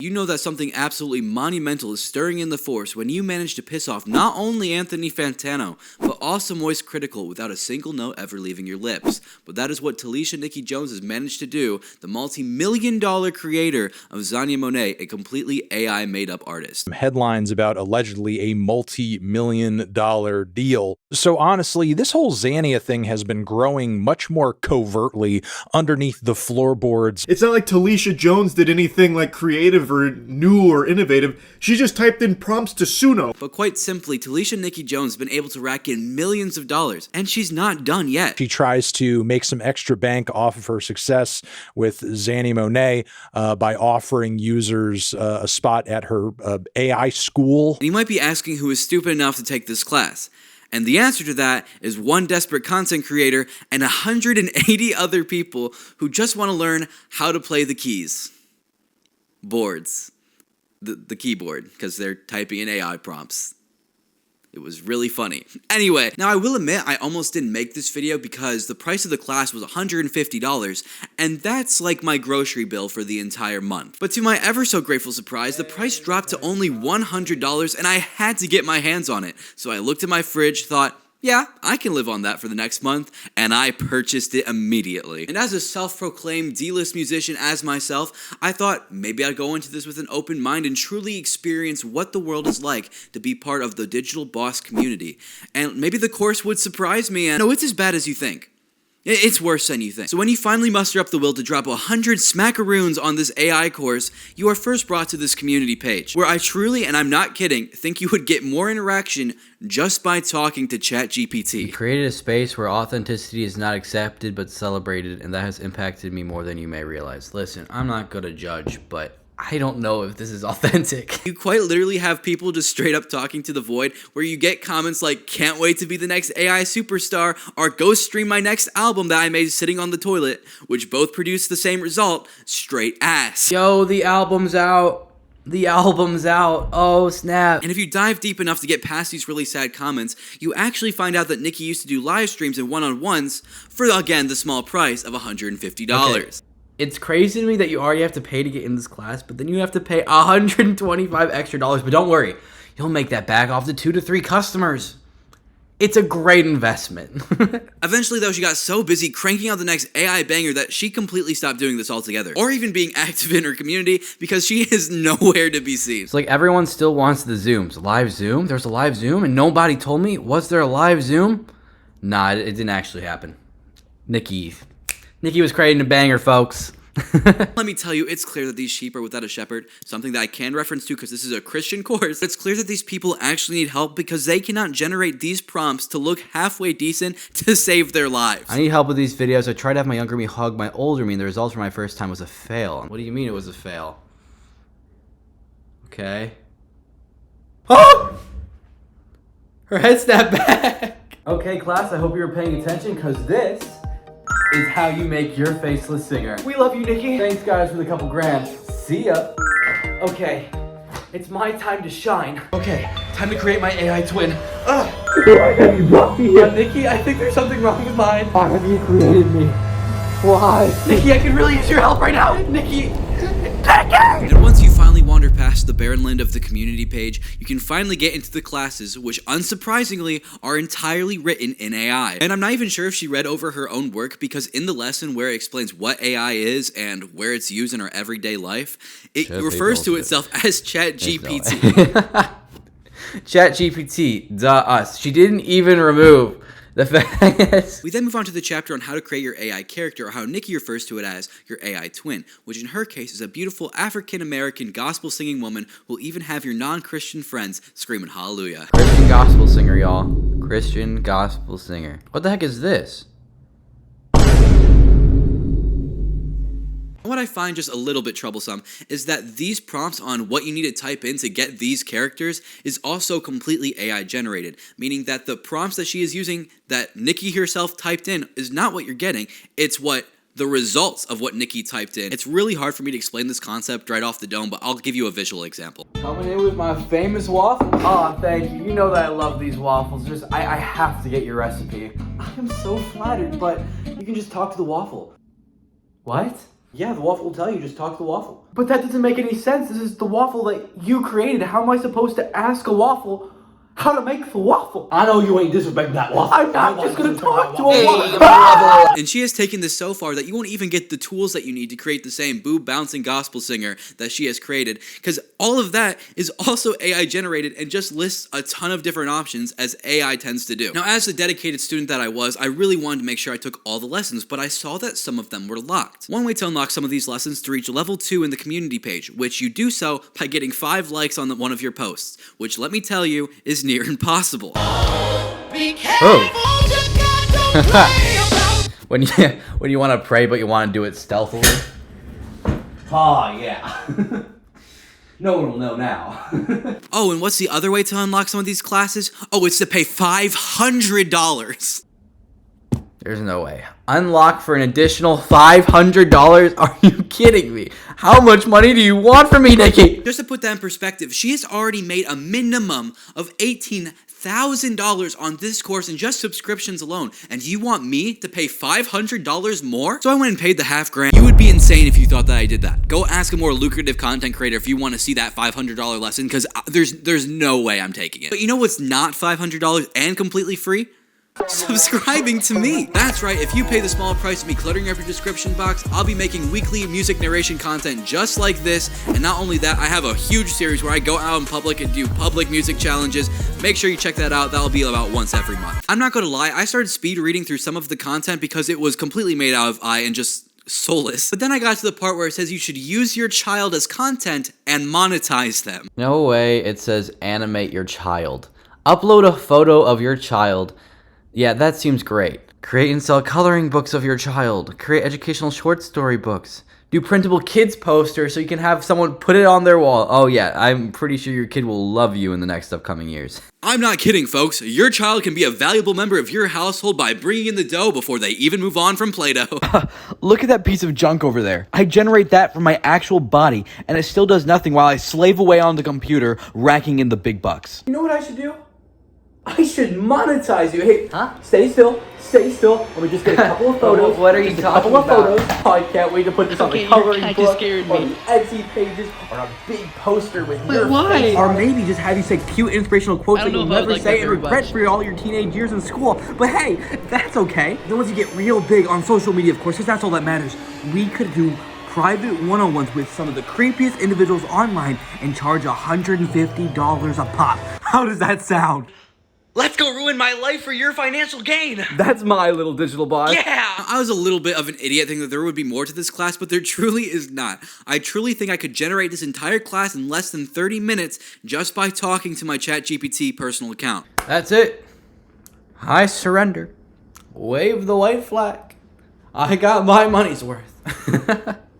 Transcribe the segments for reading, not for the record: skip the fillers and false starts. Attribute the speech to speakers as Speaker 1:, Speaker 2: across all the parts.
Speaker 1: You know that something absolutely monumental is stirring in the force when you manage to piss off not only Anthony Fantano, but also Moist Critical without a single note ever leaving your lips. But that is what Telisha Nikki Jones has managed to do, the multi-million-dollar creator of Xania Monet, a completely AI made-up artist.
Speaker 2: Headlines about allegedly a multi-million-dollar deal. So honestly, this whole Xania thing has been growing much more covertly underneath the floorboards.
Speaker 3: It's not like Telisha Jones did anything like creative or new or innovative. She just typed in prompts to Suno.
Speaker 1: But quite simply, Telisha Nikki Jones has been able to rack in millions of dollars, and she's not done yet.
Speaker 2: She tries to make some extra bank off of her success with Xania Monet by offering users a spot at her AI school.
Speaker 1: And you might be asking who is stupid enough to take this class. And the answer to that is one desperate content creator and 180 other people who just want to learn how to play the keys. Boards. The keyboard, because they're typing in AI prompts. It was really funny. Anyway, now I will admit I almost didn't make this video because the price of the class was $150, and that's like my grocery bill for the entire month. But to my ever so grateful surprise, the price dropped to only $100, and I had to get my hands on it. So I looked at my fridge, thought, yeah, I can live on that for the next month, and I purchased it immediately. And as a self-proclaimed D-list musician as myself, I thought maybe I'd go into this with an open mind and truly experience what the world is like to be part of the digital boss community. And maybe the course would surprise me, and no, it's as bad as you think. It's worse than you think. So when you finally muster up the will to drop 100 smackaroons on this AI course, you are first brought to this community page, where I truly, and I'm not kidding, think you would get more interaction just by talking to ChatGPT.
Speaker 4: You created a space where authenticity is not accepted but celebrated, and that has impacted me more than you may realize. Listen, I'm not gonna judge, but I don't know if this is authentic.
Speaker 1: You quite literally have people just straight up talking to the void, where you get comments like, can't wait to be the next AI superstar, or go stream my next album that I made sitting on the toilet, which both produce the same result, straight ass.
Speaker 4: Yo, the album's out. The album's out. Oh, snap.
Speaker 1: And if you dive deep enough to get past these really sad comments, you actually find out that Nikki used to do live streams and one-on-ones for, again, the small price of $150.
Speaker 4: Okay. It's crazy to me that you already have to pay to get in this class, but then you have to pay $125 extra. But don't worry, you'll make that back off to 2 to 3 customers. It's a great investment.
Speaker 1: Eventually, though, she got so busy cranking out the next AI banger that she completely stopped doing this altogether, or even being active in her community, because she is nowhere to be seen.
Speaker 4: It's like everyone still wants the Zooms. Live Zoom? There's a live Zoom, and nobody told me. Was there a live Zoom? Nah, it didn't actually happen. Nikki was creating a banger, folks.
Speaker 1: Let me tell you, it's clear that these sheep are without a shepherd, something that I can reference to because this is a Christian course. It's clear that these people actually need help because they cannot generate these prompts to look halfway decent to save their lives.
Speaker 4: I need help with these videos. I tried to have my younger me hug my older me, and the result for my first time was a fail. What do you mean it was a fail? Okay. Oh! Her head snapped back. Okay, class, I hope you were paying attention because this is how you make your faceless singer. We love you, Nikki. Thanks, guys, for the couple grand. See ya. Okay, it's my time to shine. Okay, time to create my AI twin. Nikki, I think there's something wrong with mine. Why have you created me? Why? Nikki, I can really use your help right now. Nikki!
Speaker 1: And once you finally wander past the barren land of the community page, you can finally get into the classes, which unsurprisingly are entirely written in AI. And I'm not even sure if she read over her own work, because in the lesson where it explains what AI is and where it's used in our everyday life, it refers to itself as ChatGPT.
Speaker 4: ChatGPT.us. She didn't even remove the fact.
Speaker 1: We then move on to the chapter on how to create your AI character, or how Nikki refers to it as your AI twin, which in her case is a beautiful African-American gospel-singing woman who will even have your non-Christian friends screaming hallelujah.
Speaker 4: Christian gospel singer, y'all. Christian gospel singer. What the heck is this?
Speaker 1: What I find just a little bit troublesome is that these prompts on what you need to type in to get these characters is also completely AI generated, meaning that the prompts that she is using that Nikki herself typed in is not what you're getting, it's what the results of what Nikki typed in. It's really hard for me to explain this concept right off the dome, but I'll give you a visual example.
Speaker 4: Coming in with my famous waffle. Oh, thank you. You know that I love these waffles. I have to get your recipe. I am so flattered, but you can just talk to the waffle. What? Yeah, the waffle will tell you, just talk to the waffle. But that doesn't make any sense. This is the waffle that you created. How am I supposed to ask a waffle how to make the waffle? I know you ain't disrespecting that waffle. I'm not just gonna talk to a waffle.
Speaker 1: And she has taken this so far that you won't even get the tools that you need to create the same boob bouncing gospel singer that she has created, because all of that is also AI generated and just lists a ton of different options, as AI tends to do. Now, as the dedicated student that I was, I really wanted to make sure I took all the lessons, but I saw that some of them were locked. One way to unlock some of these lessons to reach level 2 in the community page, which you do so by getting 5 likes on one of your posts, which, let me tell you, is near impossible.
Speaker 4: When you want to pray but you want to do it stealthily. Oh yeah. No one will know now.
Speaker 1: Oh, and what's the other way to unlock some of these classes? Oh, it's to pay $500.
Speaker 4: There's no way. Unlock for an additional $500? Are you kidding me? How much money do you want from me, Nikki?
Speaker 1: Just to put that in perspective, she has already made a minimum of $18,000 on this course in just subscriptions alone, and you want me to pay $500 more? So I went and paid the $500,000. You would be insane if you thought that I did that. Go ask a more lucrative content creator if you want to see that $500 lesson, because there's no way I'm taking it. But you know what's not $500 and completely free? Subscribing to me. That's right, if you pay the small price of me cluttering up your description box, I'll be making weekly music narration content just like this, and not only that, I have a huge series where I go out in public and do public music challenges. Make sure you check that out. That'll be about once every month. I'm not gonna lie, I started speed reading through some of the content because it was completely made out of AI and just soulless. But then I got to the part where it says you should use your child as content and monetize them.
Speaker 4: No way it says animate your child. Upload a photo of your child. Yeah, that seems great. Create and sell coloring books of your child. Create educational short story books. Do printable kids posters so you can have someone put it on their wall. Oh yeah, I'm pretty sure your kid will love you in the next upcoming years.
Speaker 1: I'm not kidding, folks. Your child can be a valuable member of your household by bringing in the dough before they even move on from Play-Doh.
Speaker 5: Look at that piece of junk over there. I generate that from my actual body, and it still does nothing while I slave away on the computer, racking in the big bucks.
Speaker 4: You know what I should do? I should monetize you. Hey, stay still. Stay still. Let me just get a couple of photos. What are you talking about? Photos. Oh, I can't wait to put this on the coloring book, or the Etsy pages, or a big poster with your face.
Speaker 5: Or maybe just have you say cute inspirational quotes that you'll never say and regret for all your teenage years in school. But hey, that's okay. Then once you get real big on social media, of course, because that's all that matters, we could do private one-on-ones with some of the creepiest individuals online and charge $150 a pop. How does that sound?
Speaker 1: Let's go ruin my life for your financial gain.
Speaker 4: That's my little digital boss.
Speaker 1: Yeah! I was a little bit of an idiot thinking that there would be more to this class, but there truly is not. I truly think I could generate this entire class in less than 30 minutes just by talking to my ChatGPT personal account.
Speaker 4: That's it. I surrender. Wave the white flag. I got my money's worth.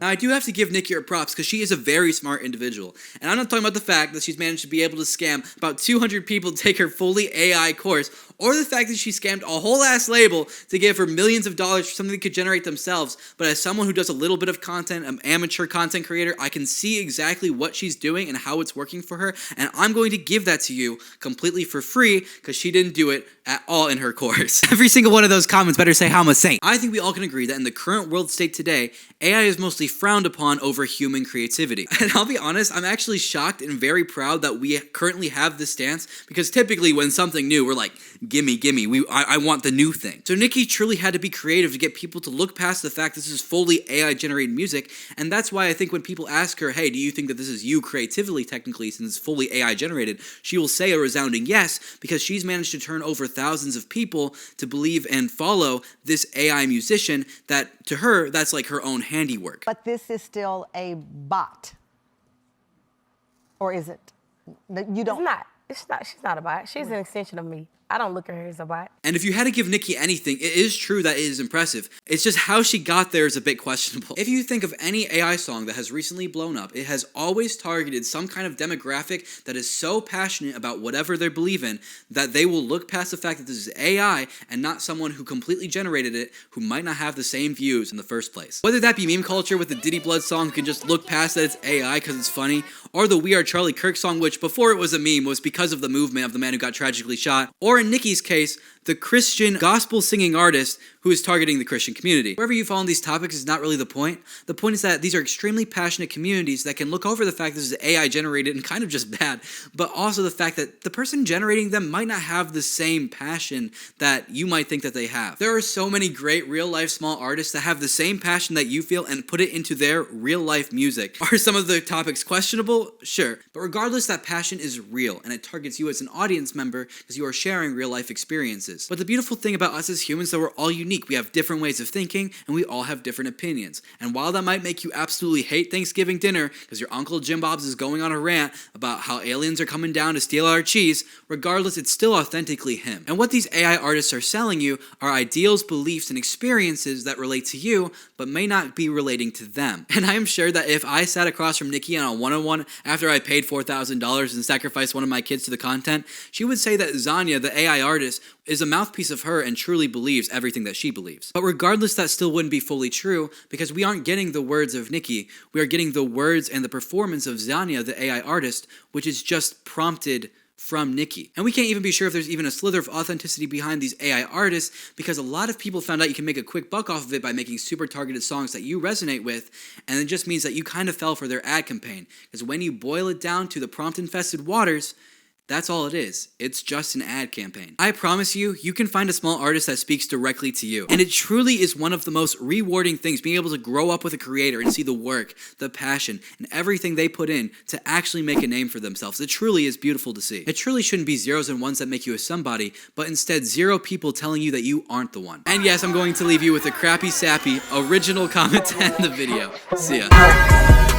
Speaker 1: Now, I do have to give Nikki her props because she is a very smart individual. And I'm not talking about the fact that she's managed to be able to scam about 200 people to take her fully AI course, or the fact that she scammed a whole ass label to give her millions of dollars for something they could generate themselves. But as someone who does a little bit of content, an amateur content creator, I can see exactly what she's doing and how it's working for her. And I'm going to give that to you completely for free because she didn't do it at all in her course. Every single one of those comments better say how I'm a saint. I think we all can agree that in the current world state today, AI is mostly frowned upon over human creativity. And I'll be honest, I'm actually shocked and very proud that we currently have this stance, because typically when something new, we're like, gimme, I want the new thing. So Nikki truly had to be creative to get people to look past the fact this is fully AI generated music, and that's why I think when people ask her, hey, do you think that this is you creatively technically since it's fully AI generated, she will say a resounding yes, because she's managed to turn over thousands of people to believe and follow this AI musician that, to her, that's like her own handiwork.
Speaker 6: But this is still a bot. Or is it? You don't.
Speaker 7: It's not. She's not a bot. She's an extension of me. I don't look at her as a bot.
Speaker 1: And if you had to give Nikki anything, it is true that it is impressive. It's just how she got there is a bit questionable. If you think of any AI song that has recently blown up, it has always targeted some kind of demographic that is so passionate about whatever they believe in that they will look past the fact that this is AI and not someone who completely generated it who might not have the same views in the first place. Whether that be meme culture with the Diddy Blood song who can just look past that it's AI because it's funny, or the We Are Charlie Kirk song, which before it was a meme was because of the movement of the man who got tragically shot, or in Nikki's case, the Christian gospel singing artist who is targeting the Christian community. Wherever you fall on these topics is not really the point. The point is that these are extremely passionate communities that can look over the fact this is AI generated and kind of just bad, but also the fact that the person generating them might not have the same passion that you might think that they have. There are so many great real life small artists that have the same passion that you feel and put it into their real life music. Are some of the topics questionable? Sure. But regardless, that passion is real and it targets you as an audience member because you are sharing real life experiences. But the beautiful thing about us as humans is that we're all unique. We have different ways of thinking and we all have different opinions. And while that might make you absolutely hate Thanksgiving dinner because your Uncle Jim Bob's is going on a rant about how aliens are coming down to steal our cheese, regardless, it's still authentically him. And what these AI artists are selling you are ideals, beliefs, and experiences that relate to you, but may not be relating to them. And I am sure that if I sat across from Nikki on a one-on-one after I paid $4,000 and sacrificed one of my kids to the content, she would say that Xania, the AI artist, is a mouthpiece of her and truly believes everything that she believes. But regardless, that still wouldn't be fully true because we aren't getting the words of Nikki, we are getting the words and the performance of Xania, the AI artist, which is just prompted from Nikki. And we can't even be sure if there's even a slither of authenticity behind these AI artists because a lot of people found out you can make a quick buck off of it by making super targeted songs that you resonate with, and it just means that you kind of fell for their ad campaign. Because when you boil it down to the prompt-infested waters, that's all it is. It's just an ad campaign. I promise you, you can find a small artist that speaks directly to you. And it truly is one of the most rewarding things, being able to grow up with a creator and see the work, the passion, and everything they put in to actually make a name for themselves. It truly is beautiful to see. It truly shouldn't be zeros and ones that make you a somebody, but instead 0 people telling you that you aren't the one. And yes, I'm going to leave you with a crappy, sappy, original comment to end the video. See ya.